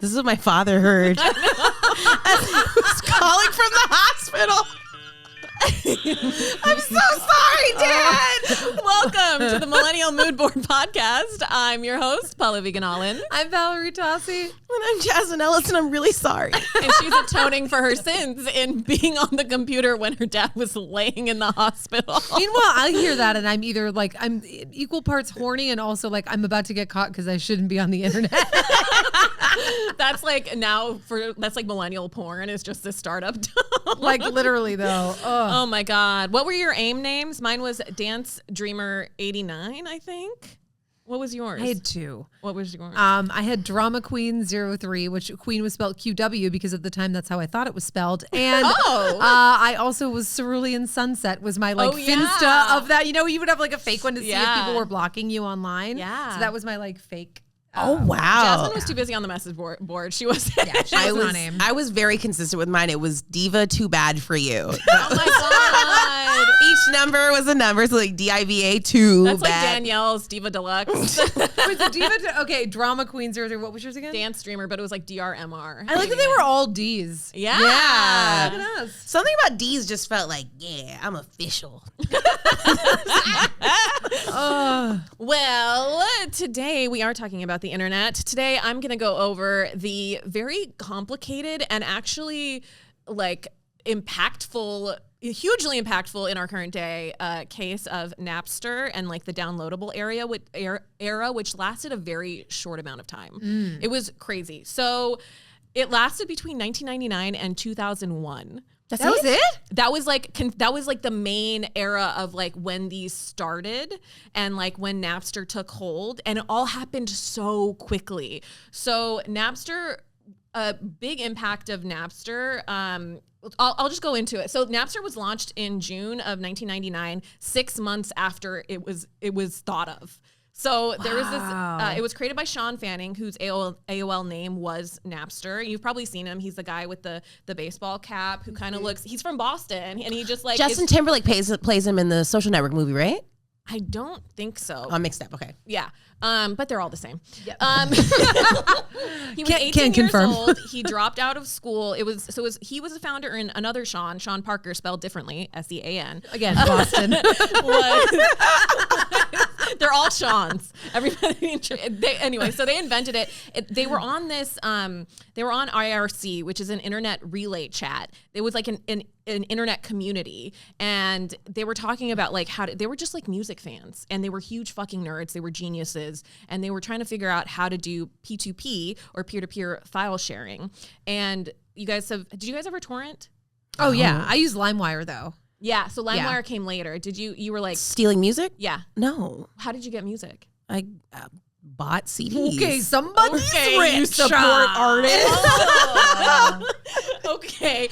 This is what my father heard. As I was calling from the hospital. I'm so sorry, Dad. Welcome to the Millennial Moodboard podcast. I'm your host, Pallavi Gunalan. I'm Valerie Tosi. And I'm Jasmine Ellis, and I'm really sorry. And she's atoning for her sins in being on the computer when her dad was laying in the hospital. Meanwhile, I hear that and I'm either like, I'm equal parts horny and also like I'm about to get caught because I shouldn't be on the internet. That's like that's like millennial porn is just this startup. Like literally though. Oh my God. What were your AIM names? Mine was Dance Dreamer 89, I think. What was yours? I had two. What was yours? I had Drama Queen 03, which Queen was spelled QW because at the time that's how I thought it was spelled. And I also was Cerulean Sunset was my Finsta of that. You know, you would have like a fake one to see if people were blocking you online. Yeah. So that was my like fake. Oh, wow. Jasmine was too busy on the message board. She was. Yeah, she was on AIM. I was very consistent with mine. It was Diva Too Bad for You. Oh my God. Each number was a number, so like DIVA too That's bad. like Danielle's Diva Deluxe. Wait, the Diva, okay, Drama Queen 03. What was yours again? Dance Dreamer, but it was like DRMR. I like that they were all D's. Yeah. Look at us. Something about D's just felt like, yeah, I'm official. Well, today we are talking about the internet. Today I'm going to go over the very complicated and actually like hugely impactful in our current day case of Napster and like the downloadable era, which lasted a very short amount of time. It was crazy. So it lasted between 1999 and 2001. That was it? That was like the main era of like when these started and like when Napster took hold, and it all happened so quickly. So Napster, a big impact of Napster. I'll just go into it. So Napster was launched in June of 1999, 6 months after it was thought of. So there was this, it was created by Sean Fanning, whose AOL name was Napster. You've probably seen him. He's the guy with the baseball cap who kind of he's from Boston, and he just like. Justin Timberlake plays him in the Social Network movie, right? I don't think so. Oh, mixed up. Okay. Yeah. But they're all the same. Yep. He was 18 years confirm. old. He dropped out of school. He was a founder, and another Sean Parker, spelled differently, SEAN. Again, Boston. They're all Seans. Everybody. Anyway, so they invented it. They were on this. They were on IRC, which is an internet relay chat. It was like an internet community, and they were talking about like they were just like music fans, and they were huge fucking nerds. They were geniuses, and they were trying to figure out how to do P2P or peer-to-peer file sharing. And did you guys ever torrent? Oh yeah, I use LimeWire though. Yeah, so LimeWire came later. Did you were like Stealing music? Yeah. No. How did you get music? I bought CDs. Okay, somebody's rich. You support artists. Okay.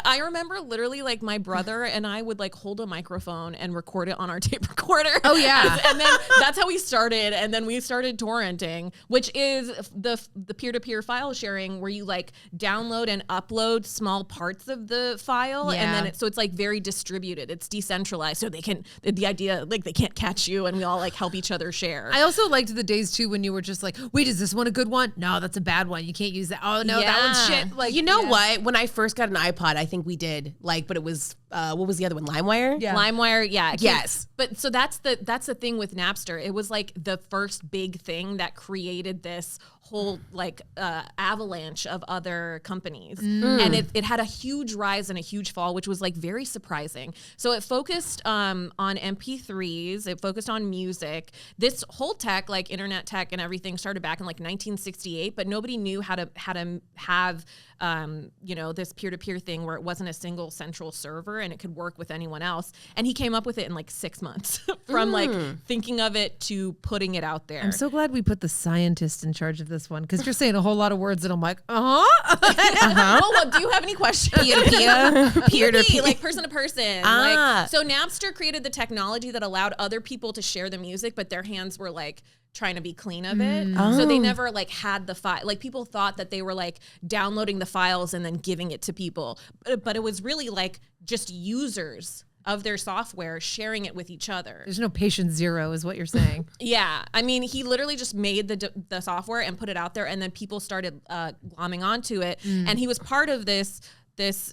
I remember literally like my brother and I would like hold a microphone and record it on our tape recorder. Oh yeah. And then that's how we started. And then we started torrenting, which is the peer-to-peer file sharing where you like download and upload small parts of the file. Yeah. And then so it's like very distributed. It's decentralized. So the idea like they can't catch you, and we all like help each other share. I also liked the days too when you were just like, wait, is this one a good one? No, that's a bad one. You can't use that. Oh no, that one's shit. Like, you know what? When I first got an iPod, I think we did but it was what was the other one? LimeWire? Yeah. LimeWire, yeah. Yes. But so that's the thing with Napster. It was like the first big thing that created this whole like avalanche of other companies. And it had a huge rise and a huge fall, which was like very surprising. So it focused on MP3s, it focused on music. This whole tech, like internet tech and everything, started back in like 1968, but nobody knew how to have this peer-to-peer thing where it wasn't a single central server and it could work with anyone else. And he came up with it in like 6 months from like thinking of it to putting it out there. I'm so glad we put the scientist in charge of this one because you're saying a whole lot of words and I'm like, Well, do you have any questions? Peer-to-peer. Like person to person. Like, so Napster created the technology that allowed other people to share the music, but their hands were like trying to be clean of it. So they never like had the file. Like people thought that they were like downloading the files and then giving it to people, but it was really like just users of their software, sharing it with each other. There's no patient zero is what you're saying. Yeah. I mean, he literally just made the software and put it out there, and then people started glomming onto it. And he was part of this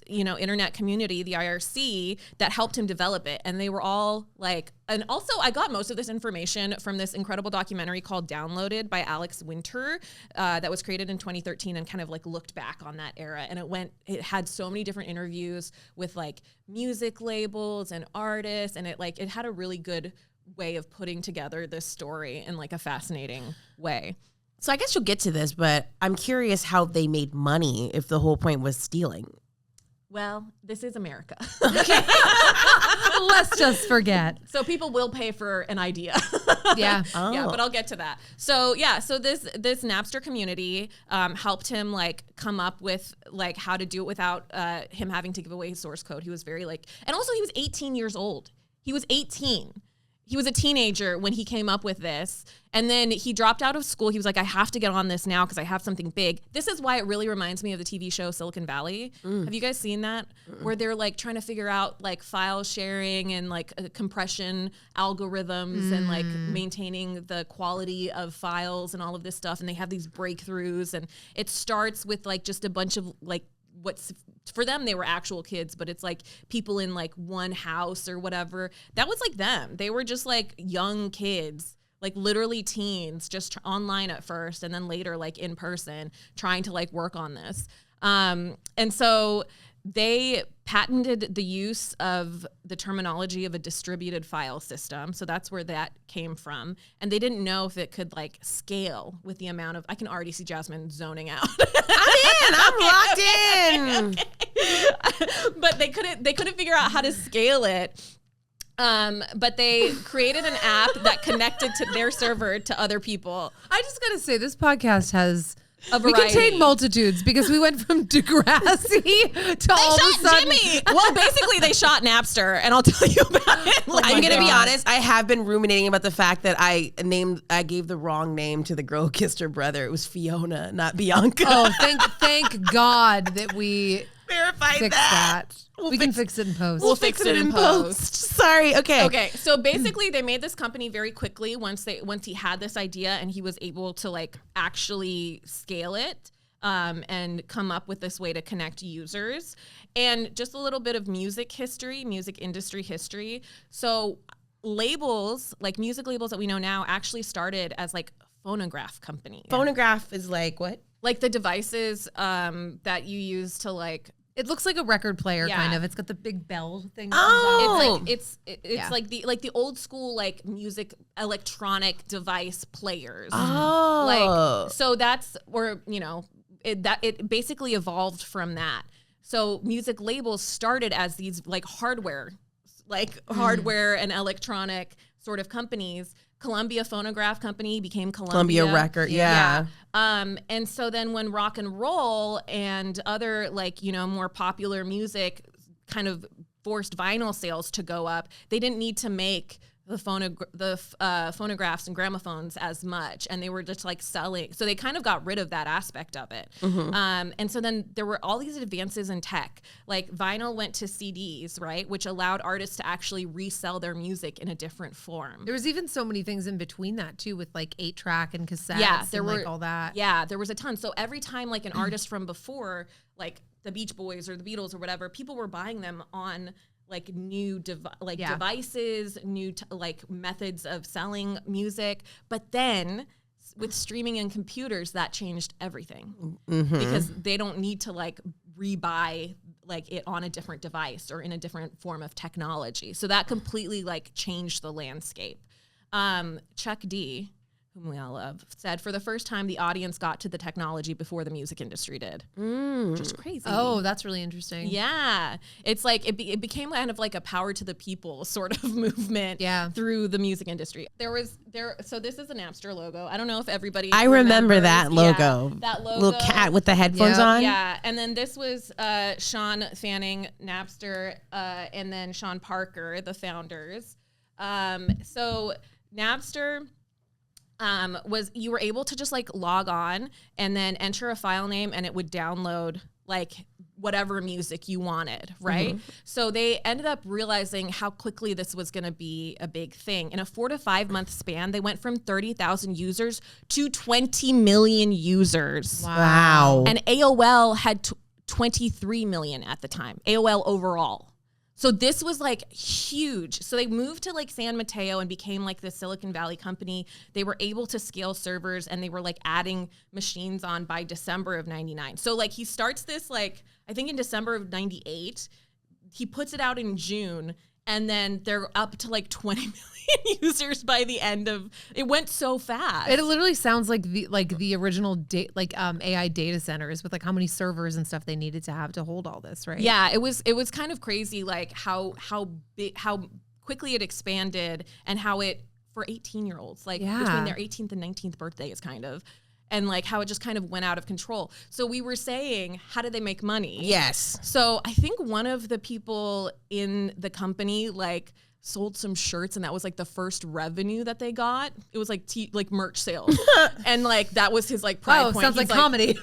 internet community, the IRC, that helped him develop it. And they were all like, and also I got most of this information from this incredible documentary called Downloaded by Alex Winter that was created in 2013 and kind of like looked back on that era. And it had so many different interviews with like music labels and artists. And it had a really good way of putting together this story in like a fascinating way. So I guess you'll get to this, but I'm curious how they made money if the whole point was stealing. Well, this is America. Let's just forget. So people will pay for an idea. Yeah. Oh. Yeah, but I'll get to that. So this Napster community helped him like come up with like how to do it without him having to give away his source code. He was very and also he was 18 years old. He was 18. He was a teenager when he came up with this. And then he dropped out of school. He was like, I have to get on this now because I have something big. This is why it really reminds me of the TV show Silicon Valley. Have you guys seen that? Where they're like trying to figure out like file sharing and like compression algorithms and like maintaining the quality of files and all of this stuff. And they have these breakthroughs. And it starts with like just a bunch of like, what's for them, they were actual kids, but it's like people in like one house or whatever. That was like them. They were just like young kids, like literally teens, just online at first and then later like in person trying to like work on this. And so they patented the use of the terminology of a distributed file system. So that's where that came from. And they didn't know if it could like scale with the amount of, I can already see Jasmine zoning out. I'm locked in. But they couldn't figure out how to scale it. But they created an app that connected to their server to other people. I just gotta say, this podcast has We contain multitudes because we went from Degrassi to all of a sudden. Jimmy. Well, basically they shot Napster, and I'll tell you about it. I'm going to be honest. I have been ruminating about the fact that I gave the wrong name to the girl who kissed her brother. It was Fiona, not Bianca. Oh, thank God that we verified fixed that. We can fix it in post. We'll fix it in post. Sorry. Okay. Okay. So basically, they made this company very quickly once he had this idea and he was able to like actually scale it and come up with this way to connect users. And just a little bit of music industry history. So labels, like music labels that we know now, actually started as like phonograph companies. Phonograph is like what? Like the devices that you use to like. It looks like a record player, Yeah. kind of. It's got the big bell thing. Oh. It's like the old school like music electronic device players. Oh. Like so that's where it basically evolved from that. So music labels started as these like hardware and electronic sort of companies. Columbia Phonograph Company became Columbia Record, yeah. And so then when rock and roll and other more popular music kind of forced vinyl sales to go up, they didn't need to make the phonographs and gramophones as much, and they were just like selling. So they kind of got rid of that aspect of it. Mm-hmm. And so then there were all these advances in tech. Like vinyl went to CDs, right, which allowed artists to actually resell their music in a different form. There was even so many things in between that too, with like 8-track and cassettes. Yeah, there and were like all that. Yeah, there was a ton. So every time like an artist from before, like the Beach Boys or the Beatles or whatever, people were buying them on like new devices, new methods of selling music. But then with streaming and computers, that changed everything because they don't need to like rebuy like it on a different device or in a different form of technology. So that completely like changed the landscape. Chuck D, whom we all love, said for the first time the audience got to the technology before the music industry did. Which is crazy. Oh, that's really interesting. Yeah. It's like it became kind of like a power to the people sort of movement through the music industry. So this is a Napster logo. I don't know if everybody I remember that logo. Yeah, that logo. Little cat with the headphones on. Yeah. And then this was Sean Fanning, Napster, and then Sean Parker, the founders. So Napster was you were able to just like log on and then enter a file name and it would download like whatever music you wanted, right? So they ended up realizing how quickly this was going to be a big thing. In a 4 to 5 month span, they went from 30,000 users to 20 million users. Wow. And AOL had 23 million at the time, AOL overall. So this was like huge. So they moved to like San Mateo and became like the Silicon Valley company. They were able to scale servers and they were like adding machines on by December of 99. So like he starts this like, I think in December of 98, he puts it out in June and then they're up to like 20 million users by the end of, it went so fast. It literally sounds like the original AI data centers with like how many servers and stuff they needed to have to hold all this, right? Yeah, it was kind of crazy like how quickly it expanded and how it for 18-year-olds, like between their 18th and 19th birthday is kind of, and like how it just kind of went out of control. So we were saying, how did they make money? Yes. So I think one of the people in the company like sold some shirts and that was like the first revenue that they got. It was like like merch sales. And like that was his like pride point. Sounds like comedy.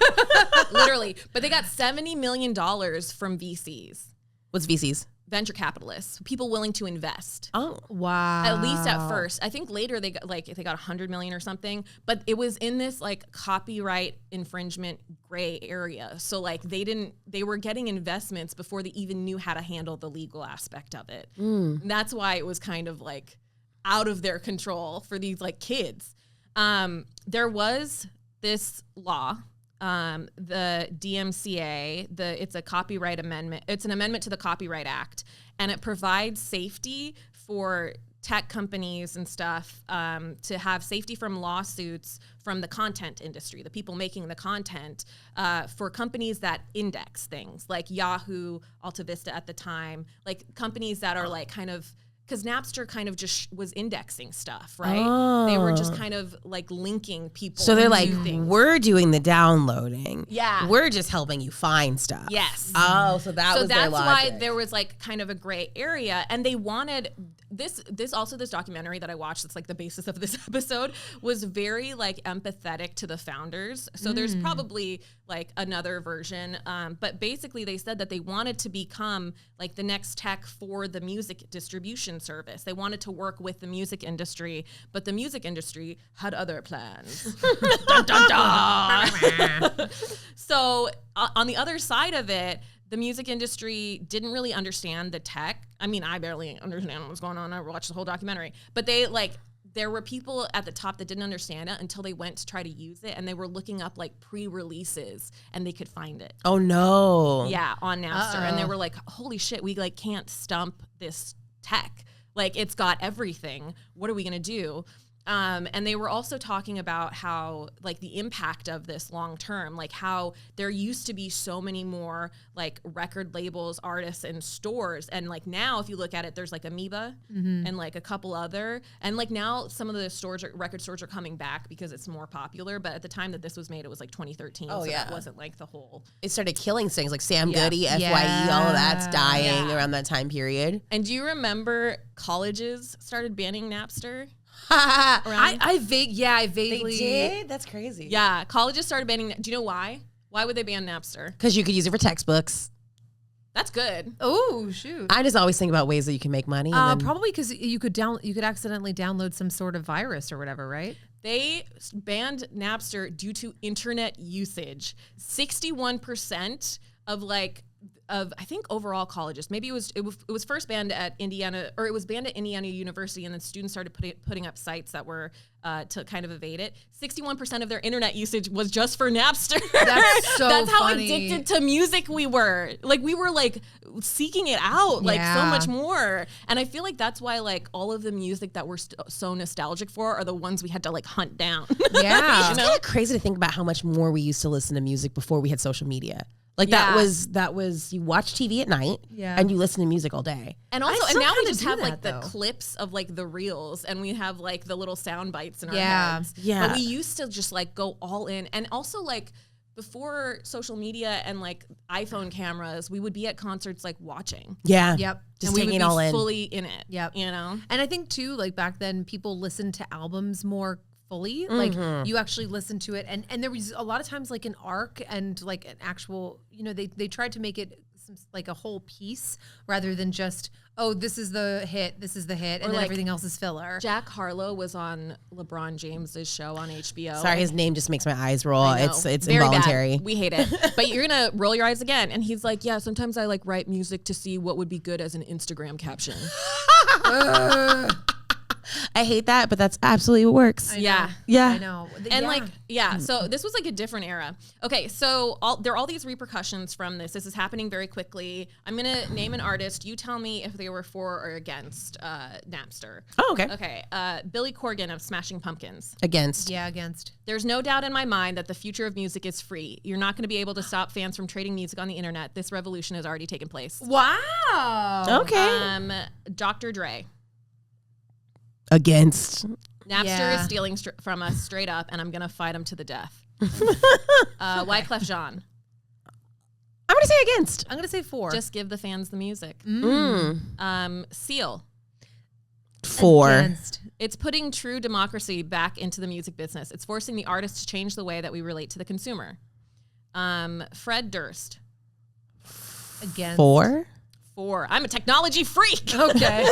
Literally. But they got $70 million from VCs. What's VCs? Venture capitalists, people willing to invest. Oh, Wow. At least at first. I think later they got 100 million or something, but it was in this like copyright infringement gray area. So like they were getting investments before they even knew how to handle the legal aspect of it. And that's why it was kind of like out of their control for these like kids. There was this law, the DMCA, it's a copyright amendment. It's an amendment to the Copyright Act, and it provides safety for tech companies and stuff to have safety from lawsuits from the content industry, the people making the content, for companies that index things like Yahoo, Alta Vista at the time, like companies that are like kind of, because Napster kind of just was indexing stuff, right? Oh. They were just kind of like linking people. So they're to like, things. we're doing the downloading. Yeah. We're just helping you find stuff. Yes. Oh, so that's their logic. why there was like kind of a gray area, and they wanted this documentary that I watched that's like the basis of this episode was very like empathetic to the founders. So there's probably like another version, but basically they said that they wanted to become like the next tech for the music distribution service. They wanted to work with the music industry, but the music industry had other plans. Dun, dun, dun. So on the other side of it, the music industry didn't really understand the tech. I mean, I barely understand what was going on. I watched the whole documentary, but there were people at the top that didn't understand it until they went to try to use it, and they were looking up like pre-releases and they could find it. Oh no. Yeah, on Napster. And they were like, holy shit, we like can't stump this tech. Like it's got everything. What are we gonna do? And they were also talking about how like the impact of this long term, like how there used to be so many more like record labels, artists, and stores. And like now if you look at it, there's like Amoeba and like a couple other. And like now some of the record stores are coming back because it's more popular. But at the time that this was made, it was like 2013. Oh, so yeah. that wasn't like the whole. It started killing things like Sam Yeah. Goody, FYE, all of that's dying Yeah. around that time period. And do you remember colleges started banning Napster? I vaguely did? That's crazy. Yeah, colleges started banning. Do you know why? Why would they ban Napster? Because you could use it for textbooks. That's good. Oh shoot! I just always think about ways that you can make money. And then, Probably because you could accidentally download some sort of virus or whatever, right? They banned Napster due to internet usage. 61% of I think overall colleges. Maybe it was first banned at Indiana, or it was banned at Indiana University, and then students started putting up sites that were to kind of evade it. 61% of their internet usage was just for Napster. That's so That's how funny. addicted to music we were. Like we were like seeking it out like so much more. And I feel like that's why like all of the music that we're so nostalgic for are the ones we had to like hunt down. Yeah. it's kind of crazy to think about how much more we used to listen to music before we had social media. Like Yeah. that was you watch TV at night and you listen to music all day. And also, and still now we kinda just do have that, like the though. clips of like the reels, and we have like the little sound bites in our Yeah. heads. Yeah. But we used to just like go all in. And also like before social media and like iPhone cameras, we would be at concerts like watching. Yeah. Yep. Just and we taking would it all be in. fully in it. Yep. You know? And I think too, like back then, people listened to albums more fully. Like you actually listen to it, and there was a lot of times like an arc and like an actual, they tried to make it like a whole piece rather than just, oh, this is the hit, and then like everything else is filler. Jack Harlow was on LeBron James's show on HBO. Sorry, his name just makes my eyes roll. It's Very involuntary. bad. We hate it. But you're gonna roll your eyes again. And he's like, yeah, sometimes I like write music to see what would be good as an Instagram caption. I hate that, but that's absolutely what works. Yeah. I know. And so this was like a different era. Okay, so there are all these repercussions from this. This is happening very quickly. I'm going to name an artist. You tell me if they were for or against Napster. Oh, okay. Okay, Billy Corgan of Smashing Pumpkins. Against. Yeah, against. There's no doubt in my mind that the future of music is free. You're not going to be able to stop fans from trading music on the internet. This revolution has already taken place. Wow. Okay. Dr. Dre. Against. Napster is stealing from us straight up, and I'm going to fight him to the death. Wyclef Jean. I'm going to say against. I'm going to say 4. Just give the fans the music. Seal. 4. Against. It's putting true democracy back into the music business. It's forcing the artist to change the way that we relate to the consumer. Fred Durst. Against. 4. I'm a technology freak. Okay.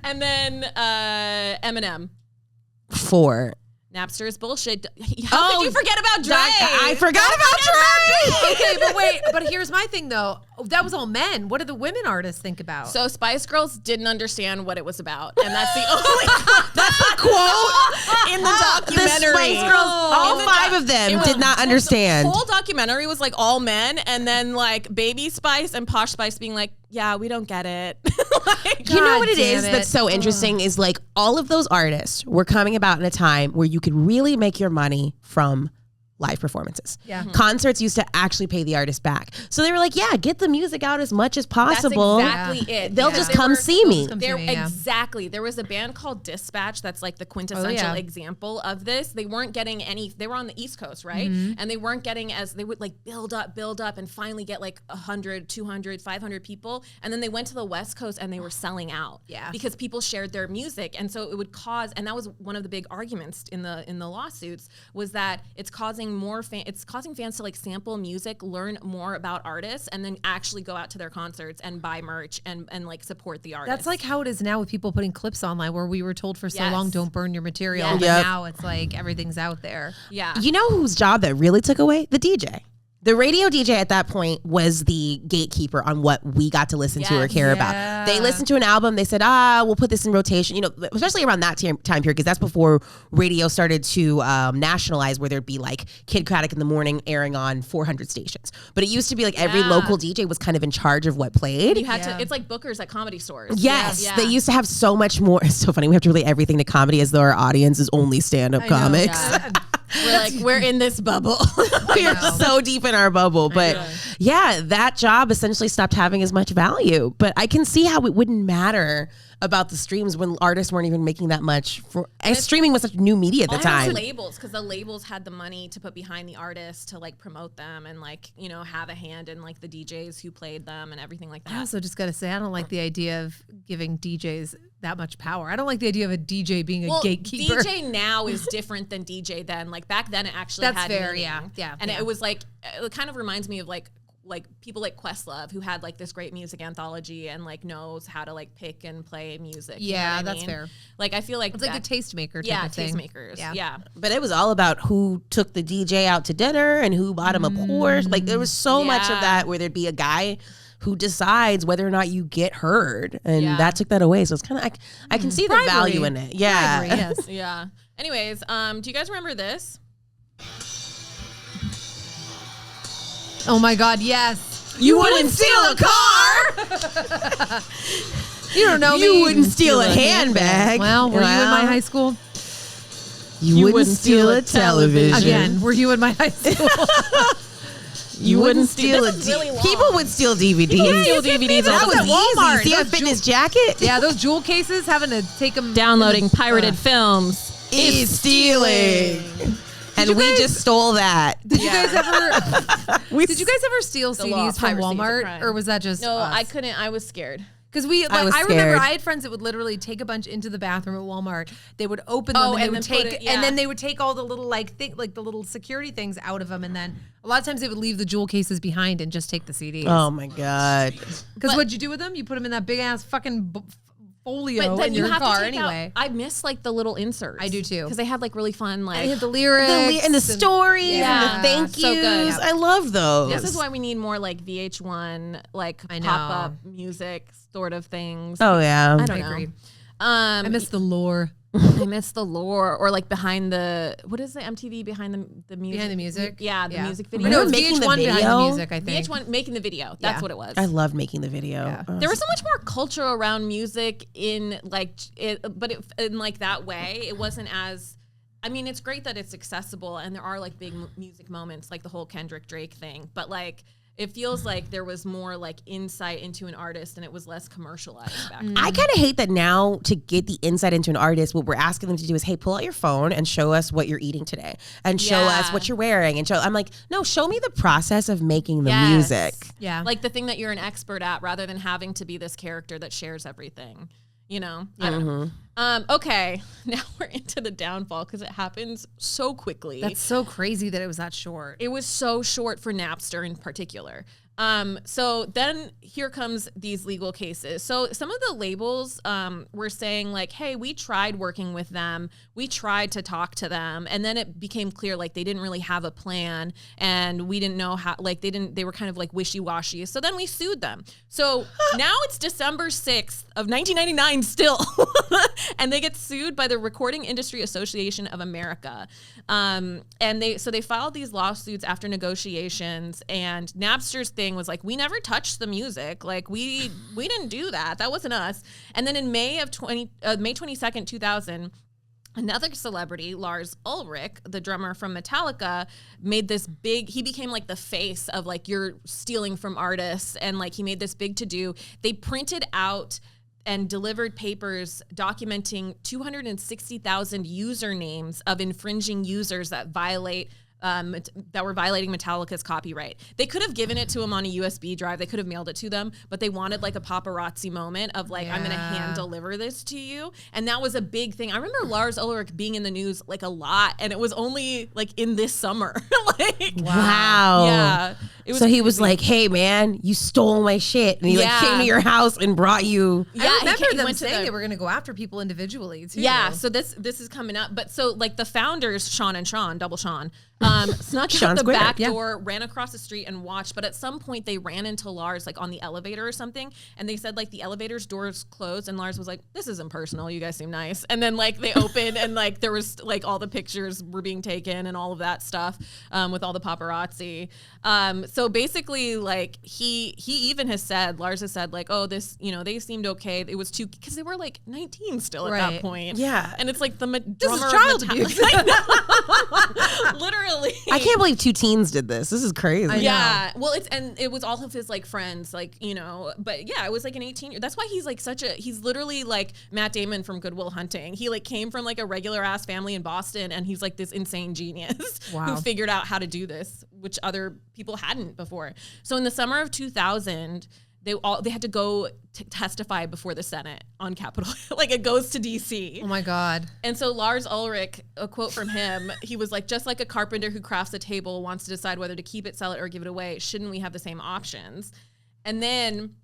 And then Eminem. 4. Napster is bullshit. How could you forget about Dre? I forgot about Dre. Okay, but here's my thing though. That was all men. What did the women artists think about? So Spice Girls didn't understand what it was about, and that's the only That's the quote in the documentary. The Spice Girls, all 5 of them did not understand. The whole documentary was like all men, and then like Baby Spice and Posh Spice being like, yeah, we don't get it. You know what it is that's so interesting is like all of those artists were coming about in a time where you could really make your money from live performances. Yeah. Concerts used to actually pay the artist back. So they were like, yeah, get the music out as much as possible. That's exactly it. They'll just come see me. Exactly. There was a band called Dispatch that's like the quintessential example of this. They weren't getting they were on the East Coast, right? And they weren't getting they would like build up and finally get like 100, 200, 500 people. And then they went to the West Coast and they were selling out. Yeah. Because people shared their music. And so it would cause, and that was one of the big arguments in the lawsuits, was that it's causing fans to like sample music, learn more about artists, and then actually go out to their concerts and buy merch and like support the artist. That's like how it is now with people putting clips online, where we were told for so long, don't burn your material. Yes. But now it's like everything's out there. Yeah. You know whose job that really took away? The DJ. The radio DJ at that point was the gatekeeper on what we got to listen to or care about. They listened to an album. They said, we'll put this in rotation, especially around that time period, because that's before radio started to nationalize, where there'd be like Kid Craddock in the morning airing on 400 stations. But it used to be like every local DJ was kind of in charge of what played. You had to, it's like bookers at comedy stores. Yes. They used to have so much more. It's so funny. We have to relate everything to comedy as though our audience is only stand-up comics. We're in this bubble. We're so deep in our bubble. But yeah, that job essentially stopped having as much value. But I can see how it wouldn't matter about the streams when artists weren't even making that much. Streaming was such new media at the time. Labels, because the labels had the money to put behind the artists to like promote them and like, have a hand in like the DJs who played them and everything like that. I also just got to say, I don't like the idea of giving DJs that much power. I don't like the idea of a DJ being a gatekeeper. DJ now is different than DJ then. Like back then it actually had meaning. Yeah. And it was like, it kind of reminds me of like people like Questlove, who had like this great music anthology and like knows how to like pick and play music. Yeah, that's fair. Like I feel like it's like a tastemaker type of thing. Tastemakers. Yeah. But it was all about who took the DJ out to dinner and who bought him a Porsche. Like there was so much of that where there'd be a guy who decides whether or not you get heard, and that took that away. So it's kind of I can see the value in it. Yeah. Bribery, yes. Yeah. Anyways, do you guys remember this? Oh my God, yes. You wouldn't steal a car. You don't know me. You wouldn't steal a handbag. Well, were you in my high school? You wouldn't steal a television. Again, were you in my high school? You wouldn't steal a really People would steal DVDs. Steal DVDs. That was Walmart. easy. See a fitness jacket? Yeah, those jewel cases, having to take them. Downloading pirated films is stealing. And we just stole that. Did you guys ever? Did you guys ever steal CDs from piracy is a Walmart, crime. or was that just? No, us? I couldn't. I was scared. Because I remember I had friends that would literally take a bunch into the bathroom at Walmart. They would open them and then they would take all the little the little security things out of them, and then a lot of times they would leave the jewel cases behind and just take the CDs. Oh my God! Because what'd you do with them? You put them in that big ass fucking folio in your car anyway. I miss like the little inserts. I do too, because they had like really fun they had the lyrics and the stories and the thank yous. So good. I love those. This is why we need more like VH1 like pop up music sort of things. Oh yeah, I agree. I miss the lore. I miss the lore, or like behind the what is the MTV behind the music? Behind the music, the music video. No, it's making the video. Behind the music, I think. VH1 making the video. That's what it was. I loved making the video. Yeah. There was so much more culture around music in like it, but in like that way, it wasn't as. I mean, it's great that it's accessible, and there are like big music moments, like the whole Kendrick Drake thing. But like. It feels like there was more like insight into an artist and it was less commercialized back then. I kind of hate that now to get the insight into an artist, what we're asking them to do is, hey, pull out your phone and show us what you're eating today and show us what you're wearing. And I'm like, no, show me the process of making the music. Yeah. Like the thing that you're an expert at rather than having to be this character that shares everything. You know? I don't know. Okay, now we're into the downfall because it happens so quickly. That's so crazy that it was that short. It was so short for Napster in particular. So then here comes these legal cases. So some of the labels were saying like, hey, we tried working with them. We tried to talk to them. And then it became clear like they didn't really have a plan and we didn't know how, like they were kind of like wishy-washy. So then we sued them. So now it's December 6th of 1999 still. And they get sued by the Recording Industry Association of America. And they filed these lawsuits after negotiations, and Napster's thing was like, we never touched the music. Like we didn't do that. That wasn't us. And then in May 22nd, 2000, another celebrity, Lars Ulrich, the drummer from Metallica, made this big, he became like the face of like, you're stealing from artists. And like, he made this big to-do. They printed out and delivered papers documenting 260,000 usernames of infringing users that were violating Metallica's copyright. They could have given it to them on a USB drive. They could have mailed it to them, but they wanted like a paparazzi moment of like, I'm going to hand deliver this to you. And that was a big thing. I remember Lars Ulrich being in the news like a lot, and it was only like in this summer. Like, wow. Yeah. So he was like, hey man, you stole my shit. And he like came to your house and brought you. Yeah, I remember them saying they were going to go after people individually too. Yeah, so this is coming up. But so like the founders, Sean and Sean, double Sean, snuck out the back door, ran across the street and watched. But at some point they ran into Lars like on the elevator or something. And they said like the elevator's doors closed and Lars was like, this isn't personal. You guys seem nice. And then like they opened and like there was like all the pictures were being taken and all of that stuff with all the paparazzi. So basically like he even has said, Lars has said like, oh, this, you know, they seemed okay. It was too, because they were like 19 still at that point. Yeah. And it's like the this is child abuse. Literally. I can't believe two teens did this. This is crazy. Yeah. Well, it was all of his like friends, like, you know, but yeah, it was like an 18-year. That's why he's like he's literally like Matt Damon from Good Will Hunting. He like came from like a regular ass family in Boston, and he's like this insane genius who figured out how to do this, which other people hadn't before. So in the summer of 2000, they had to go testify before the Senate on Capitol Hill. Like it goes to DC. Oh my God. And so Lars Ulrich, a quote from him, he was like, just like a carpenter who crafts a table wants to decide whether to keep it, sell it, or give it away, shouldn't we have the same options? And then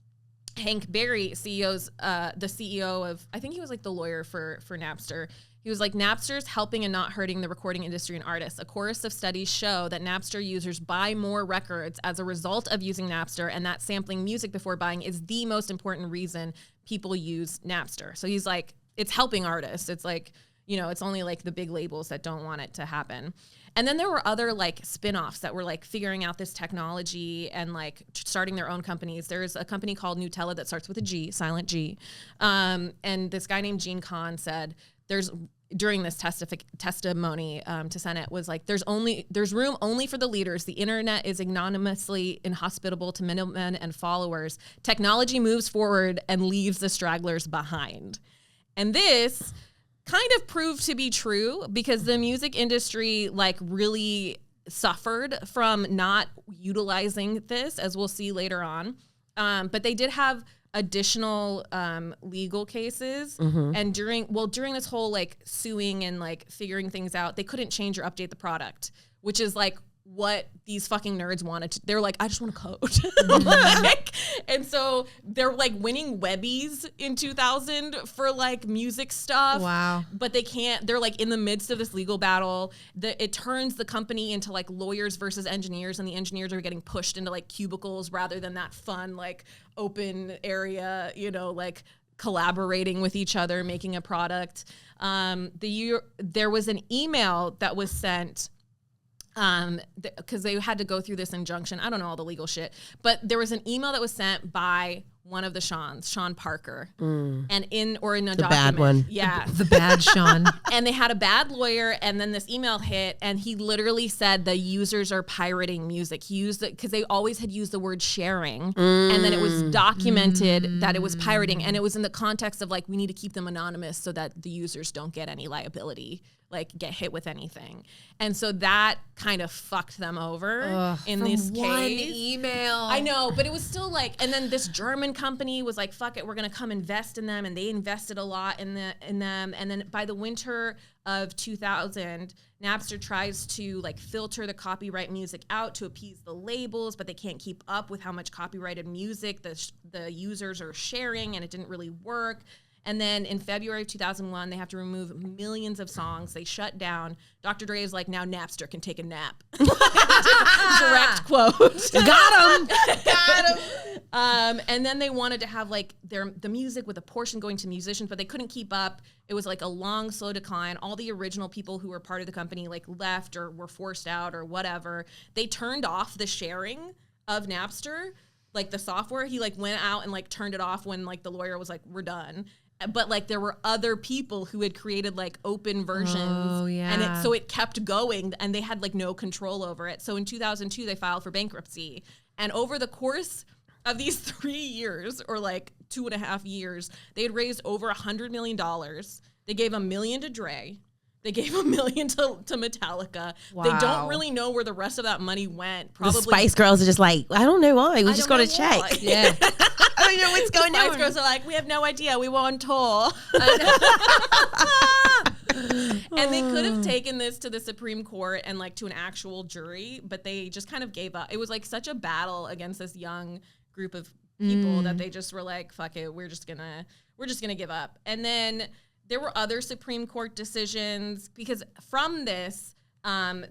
Hank Berry, the CEO of, I think he was like the lawyer for Napster. He was like, Napster's helping and not hurting the recording industry and artists. A chorus of studies show that Napster users buy more records as a result of using Napster, and that sampling music before buying is the most important reason people use Napster. So he's like, it's helping artists. It's like, you know, it's only like the big labels that don't want it to happen. And then there were other like spin-offs that were like figuring out this technology and like starting their own companies. There's a company called Nutella that starts with a G, silent G. And this guy named Gene Kahn said, during this testimony to Senate was like, there's room only for the leaders. The internet is ignominiously inhospitable to middlemen and followers. Technology moves forward and leaves the stragglers behind. And this kind of proved to be true because the music industry like really suffered from not utilizing this, as we'll see later on. But they did have additional legal cases. And during this whole like suing and like figuring things out, they couldn't change or update the product, which is like what these fucking nerds wanted to. They're like, I just want to code. Like, and so they're like winning Webbies in 2000 for like music stuff. Wow. But they can't, they're like in the midst of this legal battle. It turns the company into like lawyers versus engineers, and the engineers are getting pushed into like cubicles rather than that fun, like open area, you know, like collaborating with each other, making a product. There was an email that was sent because they had to go through this injunction. I don't know all the legal shit, but there was an email that was sent by one of the Sean Parker, and in a document. Bad one. Yeah. The bad Sean. And they had a bad lawyer, and then this email hit, and he literally said the users are pirating music. He used it because they always had used the word sharing, and then it was documented that it was pirating, and it was in the context of like, we need to keep them anonymous so that the users don't get any liability, like get hit with anything. And so that kind of fucked them over in this case. One email. I know, but it was still like, and then this German company was like, fuck it, we're gonna come invest in them, and they invested a lot in them. And then by the winter of 2000, Napster tries to like filter the copyright music out to appease the labels, but they can't keep up with how much copyrighted music the users are sharing, and it didn't really work. And then in February of 2001, they have to remove millions of songs. They shut down. Dr. Dre is like, now Napster can take a nap. Direct quote. Got him. And then they wanted to have like the music with a portion going to musicians, but they couldn't keep up. It was like a long, slow decline. All the original people who were part of the company like left or were forced out or whatever. They turned off the sharing of Napster, like the software. He like went out and like turned it off when like the lawyer was like, we're done. But like there were other people who had created like open versions, and so it kept going, and they had like no control over it. So in 2002, they filed for bankruptcy, and over the course of these 3 years, or like 2.5 years, they had raised over $100 million. They gave $1 million to Dre. They gave $1 million to Metallica. Wow. They don't really know where the rest of that money went. Probably the Spice Girls are just like, I don't know why. We just got to check. Why. Yeah. I don't know what's going on. Spice Girls are like, we have no idea. We were on tour. And they could have taken this to the Supreme Court and like to an actual jury, but they just kind of gave up. It was like such a battle against this young group of people that they just were like, fuck it, we're just gonna give up. And then there were other Supreme Court decisions, because from this,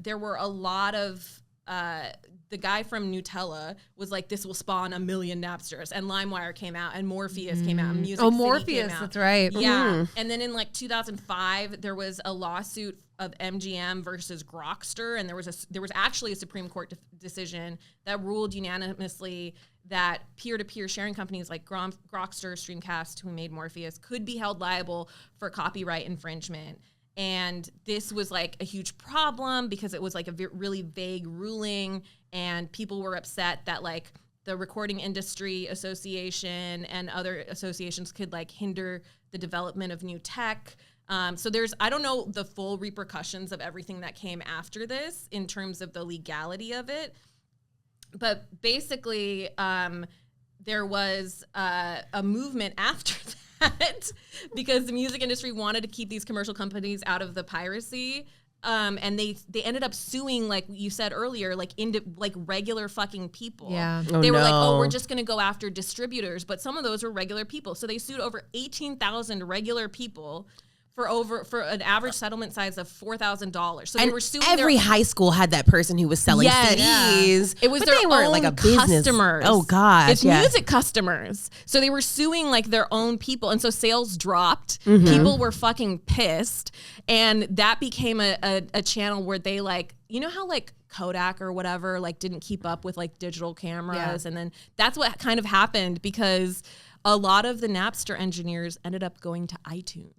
there were a lot of, the guy from Nutella was like, this will spawn 1 million Napsters, and LimeWire came out, and Morpheus came out, and Music City Morpheus, came out. that's right. Yeah, and then in like 2005, there was a lawsuit of MGM versus Grokster, and there was actually a Supreme Court decision that ruled unanimously that peer-to-peer sharing companies like Grokster, Streamcast, who made Morpheus, could be held liable for copyright infringement. And this was like a huge problem because it was like a really vague ruling, and people were upset that like the Recording Industry Association and other associations could like hinder the development of new tech. So I don't know the full repercussions of everything that came after this in terms of the legality of it. But basically, there was a movement after that because the music industry wanted to keep these commercial companies out of the piracy. And they ended up suing, like you said earlier, like regular fucking people. Yeah. They were like, oh, we're just going to go after distributors. But some of those were regular people. So they sued over 18,000 regular people for an average settlement size of $4,000. So they were suing every high school had that person who was selling CDs. It was but their they weren't own like a business. Customers. Oh gosh, it's music customers. So they were suing like their own people, and so sales dropped. People were fucking pissed, and that became a channel where they like, you know how like Kodak or whatever like didn't keep up with like digital cameras, and then that's what kind of happened because a lot of the Napster engineers ended up going to iTunes.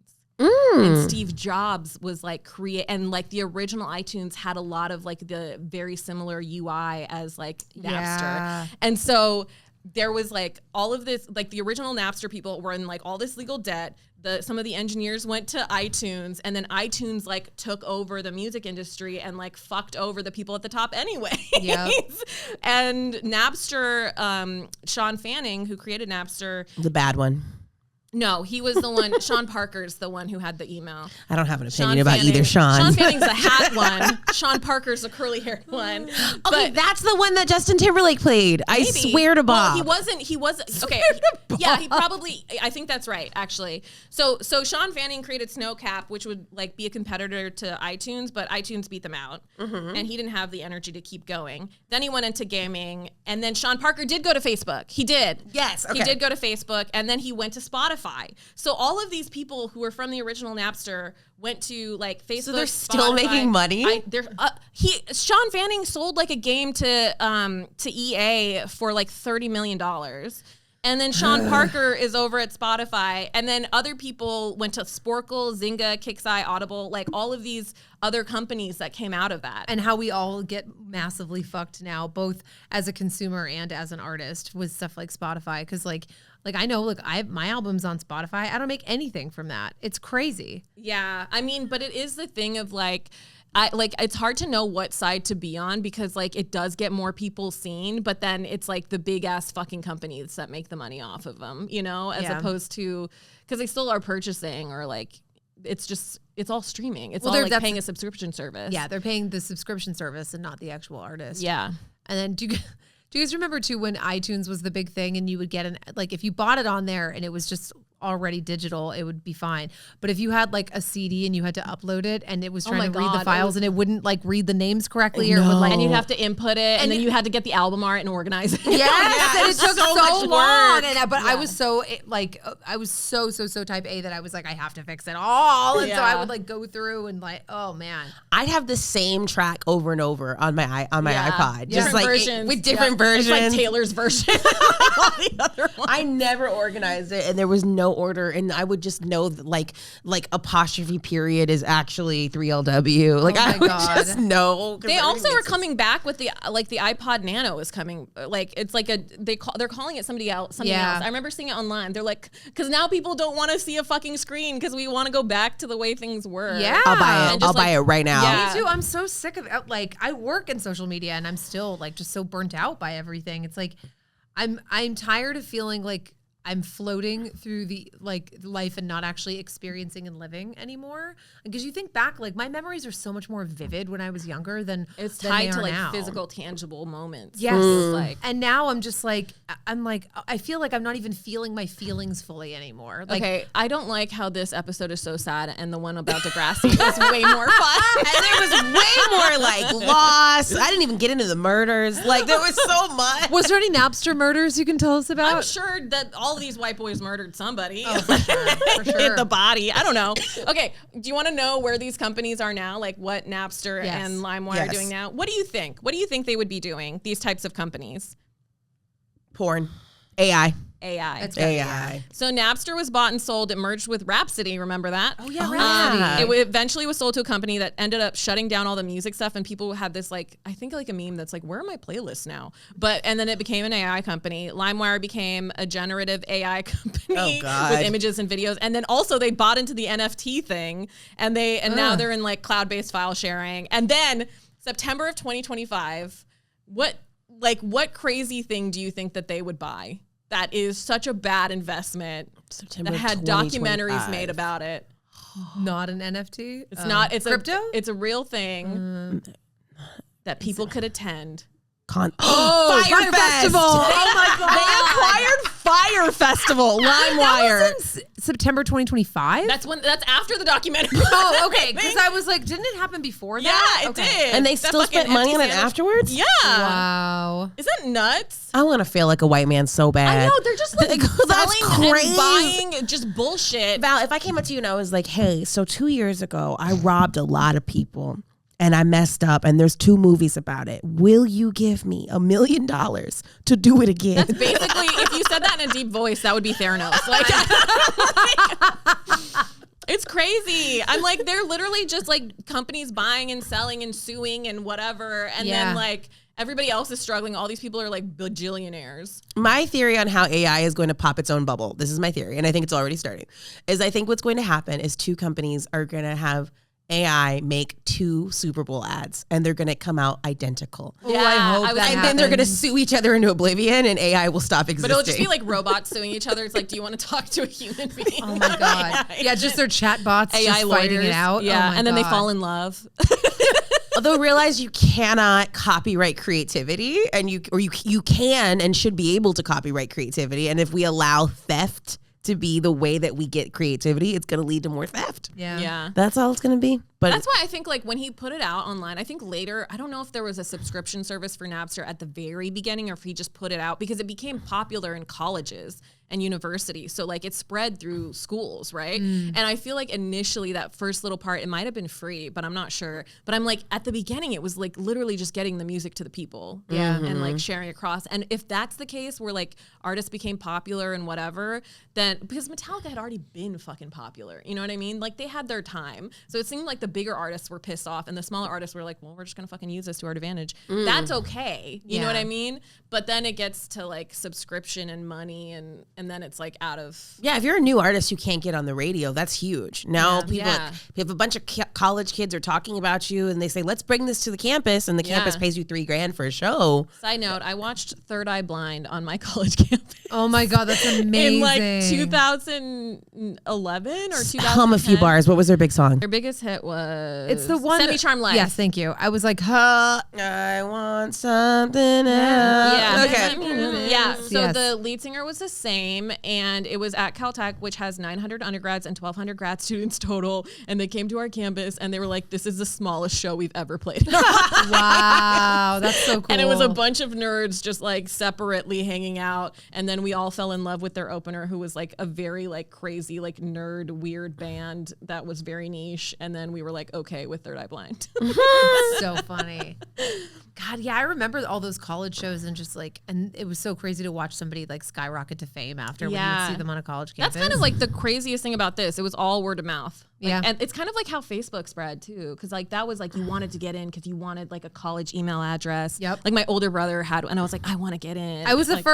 And Steve Jobs was like and like the original iTunes had a lot of like the very similar UI as like Napster. And so there was like all of this, like the original Napster people were in like all this legal debt. Some of the engineers went to iTunes, and then iTunes like took over the music industry and like fucked over the people at the top anyway. Yep. And Napster, Sean Fanning, who created Napster, The bad one. no, he was the one. Sean Parker's the one who had the email. I don't have an opinion Sean about Fanning. either Sean. Sean Fanning's the hat one. Sean Parker's the curly-haired one. Okay, But that's the one that Justin Timberlake played. I maybe. swear to Bob. Well, he wasn't. Okay. Yeah, he probably, I think that's right, actually. So Sean Fanning created Snowcap, which would like be a competitor to iTunes, but iTunes beat them out. And he didn't have the energy to keep going. Then he went into gaming, and then Sean Parker did go to Facebook. He did. Yes, okay. He did go to Facebook, and then he went to Spotify. So all of these people who were from the original Napster went to like Facebook. So they're still Spotify. making money? Sean Fanning sold like a game to EA for like $30 million. And then Sean Parker is over at Spotify. And then other people went to Sporkle, Zynga, Kixeye, Audible, like all of these other companies that came out of that. And how we all get massively fucked now, both as a consumer and as an artist, with stuff like Spotify. Because like I know, look, my album's on Spotify. I don't make anything from that. It's crazy. Yeah, I mean, but it is the thing of like, it's hard to know what side to be on, because like it does get more people seen, but then it's like the big ass fucking companies that make the money off of them, you know, as opposed to, because they still are purchasing, or like it's all streaming. It's all like paying a subscription service. Yeah, they're paying the subscription service and not the actual artist. Yeah. And then do you guys remember too when iTunes was the big thing, and you would get like if you bought it on there and it was just already digital, it would be fine. But if you had like a CD and you had to upload it, and it was trying to read the files and it wouldn't like read the names correctly, or it would like, and you'd have to input it, and then you had to get the album art and organize it. Yes, and it took so long. And I was so I was so type A that I was like, I have to fix it all, and so I would like go through and like, oh man, I'd have the same track over and over on my iPod, just Different like versions. with different versions. It's like Taylor's version. All the other ones. I never organized it, and there was no order, and I would just know that like apostrophe period is actually 3LW. Like I would just know. They also are coming back with the iPod Nano is coming. Like it's like they're calling it something else. I remember seeing it online. They're like, because now people don't want to see a fucking screen, because we want to go back to the way things were. Yeah, I'll buy it. I'll buy it right now. Yeah. Me too. I'm so sick of it. Like I work in social media, and I'm still like just so burnt out by everything. It's like I'm tired of feeling like I'm floating through the like life and not actually experiencing and living anymore. Because you think back, like my memories are so much more vivid when I was younger than it's tied to like now. Physical, tangible moments. Yes. Like. And now I'm just like, I feel like I'm not even feeling my feelings fully anymore. Like, okay, I don't like how this episode is so sad, and the one about Degrassi is way more fun. And there was way more like loss. I didn't even get into the murders. Like there was so much. Was there any Napster murders you can tell us about? I'm sure that all these white boys murdered somebody. Oh, for sure. For sure. Hit the body. I don't know. Okay, do you want to know where these companies are now? Like what Napster and LimeWire are doing now? What do you think? What do you think they would be doing, these types of companies? Porn. AI. That's AI. So Napster was bought and sold. It merged with Rhapsody. Remember that? Oh yeah, Rhapsody. It eventually was sold to a company that ended up shutting down all the music stuff, and people had this like, I think like a meme that's like, where are my playlists now? And then it became an AI company. LimeWire became a generative AI company with images and videos, and then also they bought into the NFT thing, and now they're in like cloud-based file sharing. And then September of 2025, what crazy thing do you think that they would buy? That is such a bad investment. September that had documentaries made about it. Not an NFT. It's not. It's crypto. It's a real thing that people could attend. Fire Festival. Oh my God. They acquired Fire Festival. LimeWire. That was in September 2025. That's after the documentary. Oh, okay. Because I was like, didn't it happen before that? Yeah, it did. And they still spent money on it afterwards? Yeah. Wow. Isn't that nuts? I want to feel like a white man so bad. I know. They're just like that's selling crazy. and buying just bullshit. Val, if I came up to you and I was like, hey, so 2 years ago, I robbed a lot of people. And I messed up, and there's 2 movies about it. Will you give me $1 million to do it again? That's basically, if you said that in a deep voice, that would be Theranos. Like, It's crazy. I'm like, they're literally just like companies buying and selling and suing and whatever. And then like everybody else is struggling. All these people are like bajillionaires. My theory on how AI is going to pop its own bubble, this is my theory, and I think it's already starting, is I think what's going to happen is two companies are going to have AI make 2 Super Bowl ads, and they're going to come out identical. Yeah, I hope that happens. And then they're going to sue each other into oblivion, and AI will stop existing. But it'll just be like robots suing each other. It's like, do you want to talk to a human being? Oh my God. Yeah, just their chat bots AI just fighting lawyers. it out. Yeah, oh and then they fall in love. Although realize you cannot copyright creativity, and you can and should be able to copyright creativity. And if we allow theft to be the way that we get creativity, it's going to lead to more theft. Yeah. That's all it's going to be. But that's why I think like when he put it out online, I think later, I don't know if there was a subscription service for Napster at the very beginning or if he just put it out because it became popular in colleges and universities. So like it spread through schools, right? And I feel like initially that first little part, it might have been free, but I'm not sure. But I'm like, at the beginning, it was like literally just getting the music to the people and like sharing across. And if that's the case where like artists became popular and whatever, then because Metallica had already been fucking popular, you know what I mean? Like they had their time. So it seemed like the bigger artists were pissed off and the smaller artists were like, well, we're just gonna fucking use this to our advantage. That's okay. You know what I mean? But then it gets to like subscription and money and then it's like out of... Yeah, if you're a new artist who can't get on the radio, that's huge. Now people, if a bunch of college kids are talking about you and they say, let's bring this to the campus, and the campus pays you $3,000 for a show. Side note, I watched Third Eye Blind on my college campus. Oh my God, that's amazing. In like 2011 or 2010. Hum a few bars. What was their big song? Their biggest hit was... It's the one... Semi-Charmed Life. Yes, thank you. I was like, huh. I want something else. Yeah. Okay. Yeah. So the lead singer was the same, and it was at Caltech, which has 900 undergrads and 1,200 grad students total. And they came to our campus, and they were like, "This is the smallest show we've ever played." Wow, that's so cool. And it was a bunch of nerds just like separately hanging out, and then we all fell in love with their opener, who was like a very like crazy like nerd weird band that was very niche. And then we were like, okay with Third Eye Blind. So funny. God, yeah, I remember all those college shows and just like, and it was so crazy to watch somebody like skyrocket to fame after when you see them on a college campus. That's kind of like the craziest thing about this. It was all word of mouth. Like, Yeah. And it's kind of like how Facebook spread too. Cause like that was like, you wanted to get in cause you wanted like a college email address. Yep. Like my older brother had, and I was like, I want to get in. I was like,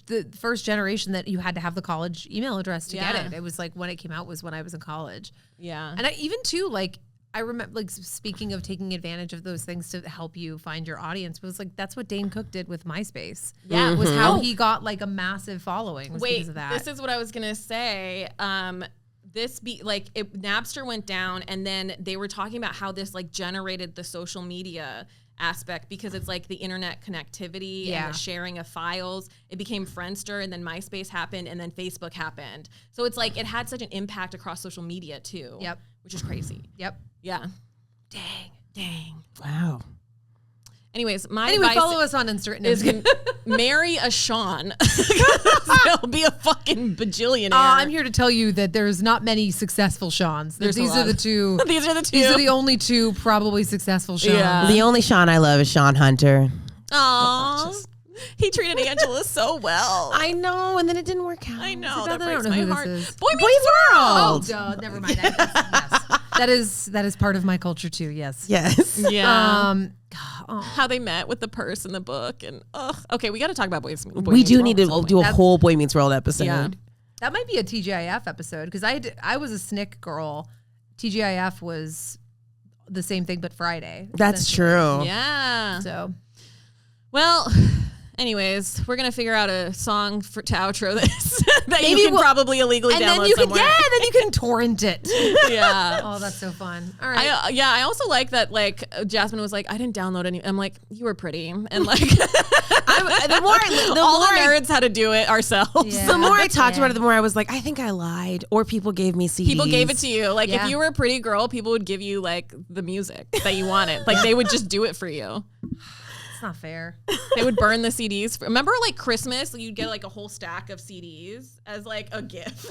the first generation that you had to have the college email address to get it. It was like when it came out was when I was in college. Yeah. And I even too, like, I remember, like, speaking of taking advantage of those things to help you find your audience, was like, that's what Dane Cook did with MySpace. Yeah. Was how he got like a massive following was because of that. This is what I was going to say. Napster went down, and then they were talking about how this like generated the social media aspect because it's like the internet connectivity and the sharing of files. It became Friendster, and then MySpace happened, and then Facebook happened. So it's like it had such an impact across social media too. Yep. Which is crazy. Yep. Yeah. Dang. Wow. Anyways, my advice follow us on Instagram. is marry a Sean. He'll be a fucking bajillionaire. I'm here to tell you that there's not many successful Seans. These are the two. These are the two. These are the only two probably successful Seans. Yeah. The only Sean I love is Sean Hunter. Aww. He treated Angela so well. I know, and then it didn't work out. I know. I That don't breaks know my who this heart. is. Boy Meets World. Oh, duh, never mind. That is part of my culture too. Yes. Yes. Yeah. How they met with the purse in the book, and okay, we got to talk about Boy We Meets do World need at to some do a point. whole Boy Meets World episode. Yeah. That might be a TGIF episode because I was a SNCC girl. TGIF was the same thing but Friday. That's true. Yeah. So, Well, anyways, we're gonna figure out a song to outro this that you can probably illegally and download then you somewhere. then you can torrent it. Yeah. Oh, that's so fun. All right. I also like that. Like Jasmine was like, I didn't download any. I'm like, you were pretty, and like All the nerds had to do it ourselves. Yeah. The more I talked about it, the more I was like, I think I lied, or people gave me CDs. People gave it to you. Like Yeah. if you were a pretty girl, people would give you like the music that you wanted. Like they would just do it for you. It's not fair. They would burn the CDs. Remember, like Christmas, you'd get like a whole stack of CDs as like a gift.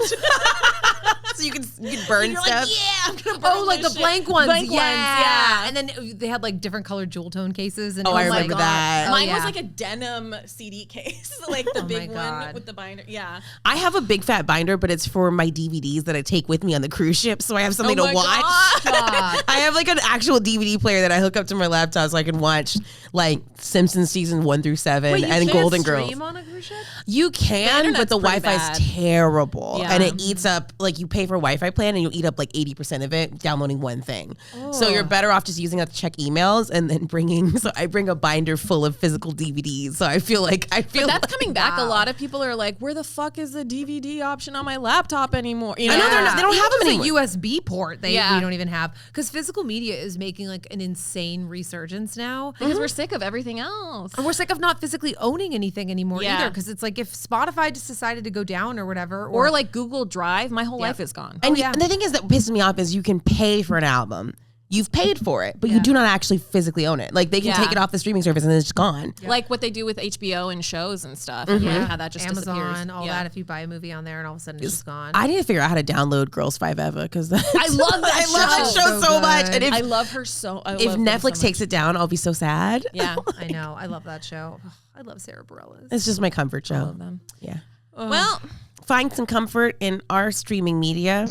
So you can burn You're stuff. like, yeah, I'm gonna burn Like this the shit. blank ones. Yeah. And then they had like different colored jewel tone cases. And Oh, it was I like, remember that. Mine yeah. was like a denim CD case, like the big one God. with the binder. Yeah. I have a big fat binder, but it's for my DVDs that I take with me on the cruise ship, so I have something Oh to my watch. God. I have like an actual DVD player that I hook up to my laptop so I can watch like Simpsons season 1 through 7 Wait, you and can't Golden stream Girls. on a cruise ship? You can, but the internet's pretty Wi-Fi is bad. terrible, Yeah. and it eats up like you pay for a Wi-Fi plan and you'll eat up like 80% of it downloading one thing. So you're better off just using it to check emails and then bringing. So I bring a binder full of physical DVDs. So I feel But that's like, coming back. A lot of people are like, where the fuck is the DVD option on my laptop anymore? You know, I know they don't have them Even anymore. just a USB port we don't even have, because physical media is making like an insane resurgence now. because we're sick of everything else. And we're sick of not physically owning anything anymore Yeah. either, because it's like if Spotify just decided to go down or whatever, Or like Google Drive, my whole life is gone. And, yeah. and the thing is that pisses me off is you can pay for an album. You've paid for it, but you do not actually physically own it. Like they can Yeah. take it off the streaming service and then it's gone. Like what they do with HBO and shows and stuff. And how that just Amazon, disappears. all that. If you buy a movie on there and all of a sudden it's just gone. I need to figure out how to download Girls 5 Eva because I love that I love that show. show so much. And I love her so. I if love them Netflix so takes it down, I'll be so sad. much. Yeah. I know. I love that show. I love Sarah Bareilles. It's just my comfort show. love them. Yeah. Well, Find some comfort in our streaming media.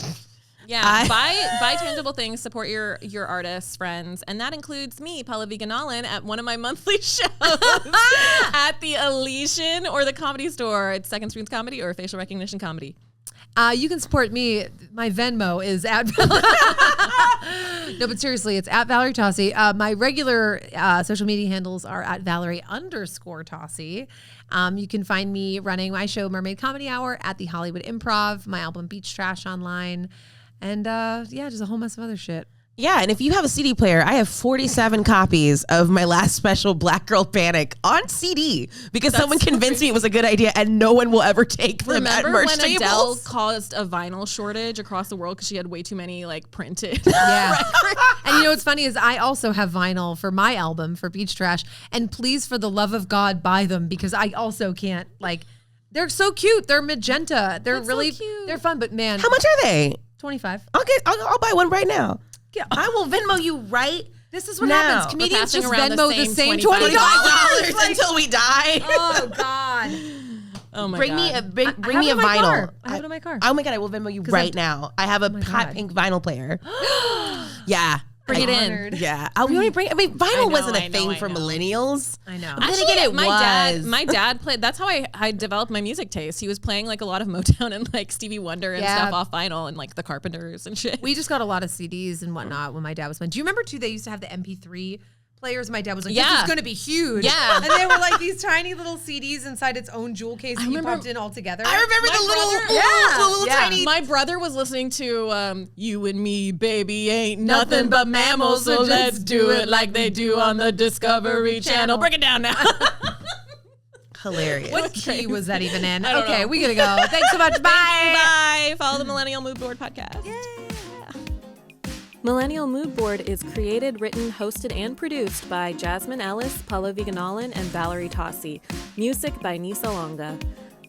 yeah. Buy tangible things. Support your artists, friends, and that includes me, Pallavi Gunalan, at one of my monthly shows at the Elysian or the Comedy Store. It's Second Screens Comedy or Facial Recognition Comedy. You can support me. My Venmo is at no, but seriously, it's at Valerie Tosi. My regular social media handles are at Valerie_Tosi. You can find me running my show Mermaid Comedy Hour at the Hollywood Improv, my album Beach Trash online, and just a whole mess of other shit. Yeah, and if you have a CD player, I have 47 copies of my last special, Black Girl Panic, on CD because someone convinced me it was a good idea and no one will ever take them at Remember merch when tables. Adele caused a vinyl shortage across the world because she had way too many like printed? Yeah. And you know what's funny is I also have vinyl for my album for Beach Trash, and please, for the love of God, buy them because I also can't they're so cute. They're magenta. They're That's so really cute. they're fun, but man, How much are they? 25. I'll buy one right now. Yeah, I will Venmo you right. This is what now. happens. Comedians passing just around the Venmo the same same $25. $20. Until we die. Oh God. Oh my Bring god! me a bring I me a have it in my vinyl. car. I have it in my car. Oh my god, I will Venmo you right now. I have a hot God. pink vinyl player. Yeah. Bring it in. Honored. Yeah. We only bring. I mean, vinyl wasn't a thing for I know. millennials. I know. But then again, it was. My dad played. That's how I developed my music taste. He was playing like a lot of Motown and like Stevie Wonder and Yeah. stuff off vinyl and like the Carpenters and shit. We just got a lot of CDs and whatnot when my dad was playing. Do you remember too? They used to have the MP3 players. My dad was like, "This Yeah. is going to be huge." Yeah. And they were like these tiny little CDs inside its own jewel case that you remember- popped in all together. I remember My the little, brother- little Yeah. tiny. My brother was listening to "You and Me, Baby, Ain't Nothing But Mammals," so let's do it like they do on the Discovery Channel. Break it down now. Hilarious. What key was that even in? I don't Okay, know. we gotta go. Thanks so much. Bye. Bye. Follow the Millennial Moodboard podcast. Millennial Moodboard is created, written, hosted, and produced by Jasmine Ellis, Pallavi Gunalan, and Valerie Tosi. Music by Nisa Longa.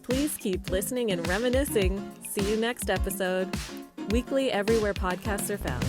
Please keep listening and reminiscing. See you next episode. Weekly everywhere podcasts are found.